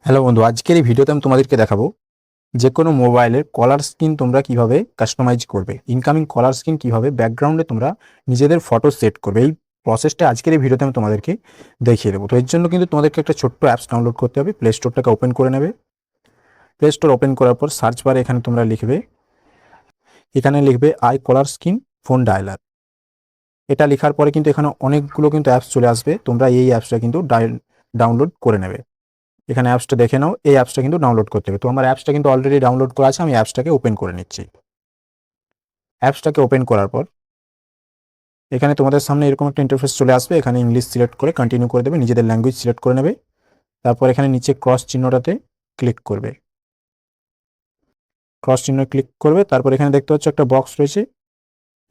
Hello বন্ধু, আজকের এই ভিডিওতে আমি তোমাদেরকে দেখাবো যে কোনো মোবাইলের কলার স্ক্রিন তোমরা কিভাবে কাস্টমাইজ করবে, ইনকামিং কলার স্ক্রিন কিভাবে ব্যাকগ্রাউন্ডে তোমরা নিজেদের ফটো সেট করবে। এই প্রসেসটা আজকের এই ভিডিওতে আমি তোমাদেরকে দেখিয়ে দেবো। তো এর জন্য কিন্তু তোমাদেরকে একটা ছোট্ট অ্যাপস ডাউনলোড করতে হবে। প্লে স্টোরটাকে ওপেন করে নেবে। প্লে স্টোর ওপেন করার পর সার্চ বারে এখানে লিখবে I caller screen phone dialer. এটা লেখার পরে কিন্তু এখানে অনেকগুলো কিন্তু অ্যাপস চলে আসবে। তোমরা এই অ্যাপসটা কিন্তু ডাউনলোড করে নেবে। এখানে অ্যাপসটা দেখে নাও, এই অ্যাপসটা কিন্তু ডাউনলোড করতে হবে। তো আমার অ্যাপসটা কিন্তু অলরেডি ডাউনলোড করা আছে, আমি অ্যাপসটাকে ওপেন করে নিচ্ছি। অ্যাপসটাকে ওপেন করার পর এখানে তোমাদের সামনে এরকম একটা ইন্টারফেস চলে আসবে। এখানে ইংলিশ সিলেক্ট করে কন্টিনিউ করে দেবে, নিজেদের ল্যাঙ্গুয়েজ সিলেক্ট করে নেবে। তারপর এখানে নিচে ক্রস চিহ্নটাতে ক্লিক করবে। ক্রস চিহ্ন ক্লিক করবে, তারপর এখানে দেখতে পাচ্ছ একটা বক্স রয়েছে।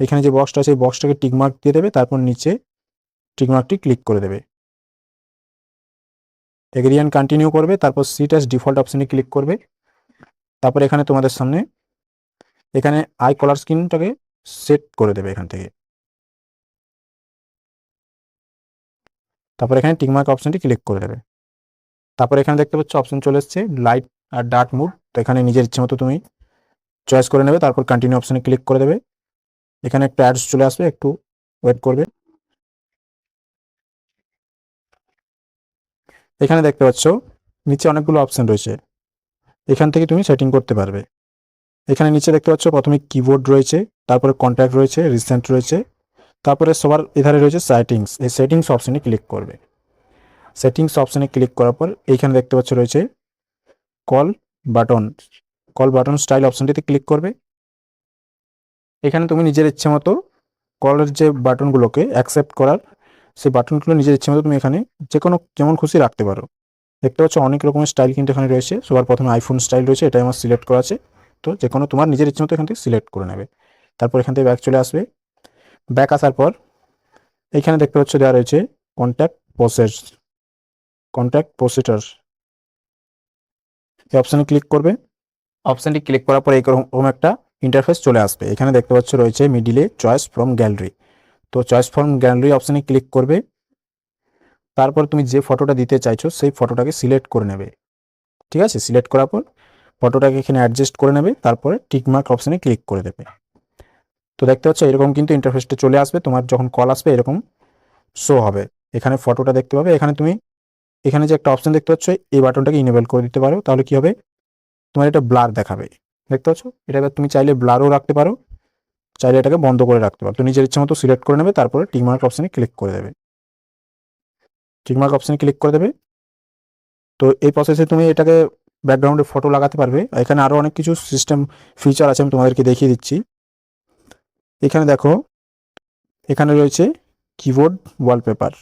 এখানে যে বক্সটা আছে এই বক্সটাকে টিকমার্ক দিয়ে দেবে, তারপর নিচে টিকমার্কটি ক্লিক করে দেবে। এগ্রি অ্যান্ড কন্টিনিউ করবে, তারপর সিট অ্যাজ ডিফল্ট অপশনে ক্লিক করবে। তারপর এখানে তোমাদের সামনে এখানে আই কলার স্ক্রিনটাকে সেট করে দেবে এখান থেকে। তারপর এখানে টিকমার্ক অপশনটি ক্লিক করে দেবে। তারপর এখানে দেখতে পাচ্ছ অপশন চলে এসছে লাইট আর ডার্ক মুড। তো এখানে নিজের ইচ্ছে মতো তুমি চয়েস করে নেবে, তারপর কন্টিনিউ অপশনে ক্লিক করে দেবে। এখানে একটা অ্যাডস চলে আসবে, একটু ওয়েট করবে। এখানে দেখতে পাচ্ছ নিচে অনেকগুলো অপশন রয়েছে, এখান থেকে তুমি সেটিং করতে পারবে। এখানে নিচে দেখতে পাচ্ছ প্রথমে কিবোর্ড রয়েছে, তারপরে কন্ট্যাক্ট রয়েছে, রিসেন্ট রয়েছে, তারপরে সবার এধারে রয়েছে সেটিংস। এই সেটিংস অপশনে ক্লিক করবে। সেটিংস অপশনে ক্লিক করার পর এইখানে দেখতে পাচ্ছ রয়েছে call button. Call button style অপশনটিতে ক্লিক করবে। এখানে তুমি নিজের ইচ্ছে মতো কলের যে বাটনগুলোকে অ্যাকসেপ্ট করার, সেই বাটনগুলো নিজের ইচ্ছে মতো তুমি এখানে যে কোনো যেমন খুশি রাখতে পারো। দেখতে পাচ্ছ অনেক রকমের স্টাইল কিন্তু এখানে রয়েছে। সবার প্রথমে আইফোন স্টাইল রয়েছে, এটাই আমার সিলেক্ট করা আছে। তো যে কোনো তোমার নিজের ইচ্ছে মতো এখান থেকে সিলেক্ট করে নেবে। তারপর এখান থেকে ব্যাক চলে আসবে। ব্যাক আসার পর এইখানে দেখতে পাচ্ছ দেওয়া রয়েছে কন্ট্যাক্ট প্রসেস, কন্ট্যাক্ট প্রসেসর, এই অপশানে ক্লিক করবে। অপশানটি ক্লিক করার পর এরকম একটা ইন্টারফেস চলে আসবে। এখানে দেখতে পাচ্ছ রয়েছে মিডিলে চয়েস ফ্রম গ্যালারি। তো চয়েস ফ্রম গ্যালারি অপশানে ক্লিক করবে। তারপর তুমি যে ফটোটা দিতে চাইছো সেই ফটোটাকে সিলেক্ট করে নেবে। ঠিক আছে, সিলেক্ট করার পর ফটোটাকে এখানে অ্যাডজাস্ট করে নেবে, তারপরে টিকমার্ক অপশানে ক্লিক করে দেবে। তো দেখতে পাচ্ছ এরকম কিন্তু ইন্টারফেসটা চলে আসবে। তোমার যখন কল আসবে এরকম শো হবে। এখানে ফটোটা দেখতে পাবে। এখানে তুমি এখানে যে একটা অপশন দেখতে পাচ্ছ এই বাটনটাকে ইনেবল করে দিতে পারো, তাহলে কি হবে তোমার এটা ব্লার দেখাবে। দেখতে পাচ্ছ এটা তুমি চাইলে ব্লারও রাখতে পারো, চাইলে এটাকে বন্ধ করে রাখতে পারো। তো নিজের ইচ্ছে মতো সিলেক্ট করে নেবে, তারপরে টিকমার্ক অপশানে ক্লিক করে দেবে। টিকমার্ক অপশানে ক্লিক করে দেবে। তো এই প্রসেসে তুমি এটাকে ব্যাকগ্রাউন্ডে ফটো লাগাতে পারবে। এখানে আরও অনেক কিছু সিস্টেম ফিচার আছে, আমি তোমাদেরকে দেখিয়ে দিচ্ছি। এখানে দেখো, এখানে রয়েছে কিবোর্ড ওয়ালপেপার।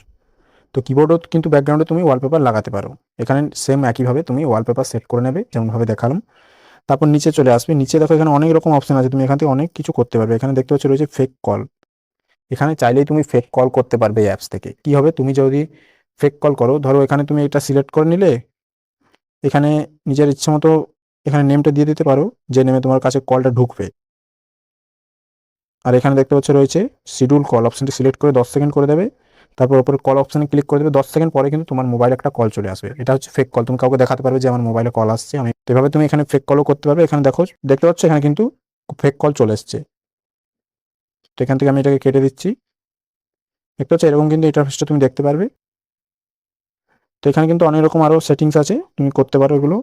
তো কিবোর্ডও কিন্তু ব্যাকগ্রাউন্ডে তুমি ওয়ালপেপার লাগাতে পারো। এখানে সেম একইভাবে তুমি ওয়ালপেপার সেট করে নেবে যেমনভাবে দেখালাম। তারপর নিচে চলে আসবে। নিচে দেখো এখানে অনেক রকম অপশন আছে, তুমি এখান থেকে অনেক কিছু করতে পারবে। এখানে দেখতে পাচ্ছ রয়েছে ফেক কল। এখানে চাইলেই তুমি ফেক কল করতে পারবে এই অ্যাপস থেকে। কি হবে, তুমি যদি ফেক কল করো, ধরো এখানে তুমি এটা সিলেক্ট করে নিলে, এখানে নিজের ইচ্ছে মতো এখানে নেমটা দিয়ে দিতে পারো, যে নেমে তোমার কাছে কলটা ঢুকবে। আর এখানে দেখতে পাচ্ছ রয়েছে শিডিউল কল, অপশনটি সিলেক্ট করে 10 সেকেন্ড করে দেবে। তারপর ওপরে কল অপশনে ক্লিক করে দেবে। 10 সেকেন্ড পরে কিন্তু তোমার মোবাইলে একটা কল চলে আসবে। এটা হচ্ছে ফেক কল। তুমি কাউকে দেখাতে পারবে যে আমার মোবাইলে কল আসছে। আমি এভাবে তুমি এখানে ফেক কলও করতে পারবে। এখানে দেখো, দেখতে পাচ্ছ এখানে কিন্তু ফেক কল চলে এসছে। তো এখান থেকে আমি এটাকে কেটে দিচ্ছি। দেখতে পাচ্ছ এরকম কিন্তু ইন্টারফেসটা তুমি দেখতে পারবে। তো এখানে কিন্তু অনেক রকম আরও সেটিংস আছে, তুমি করতে পারো এগুলো।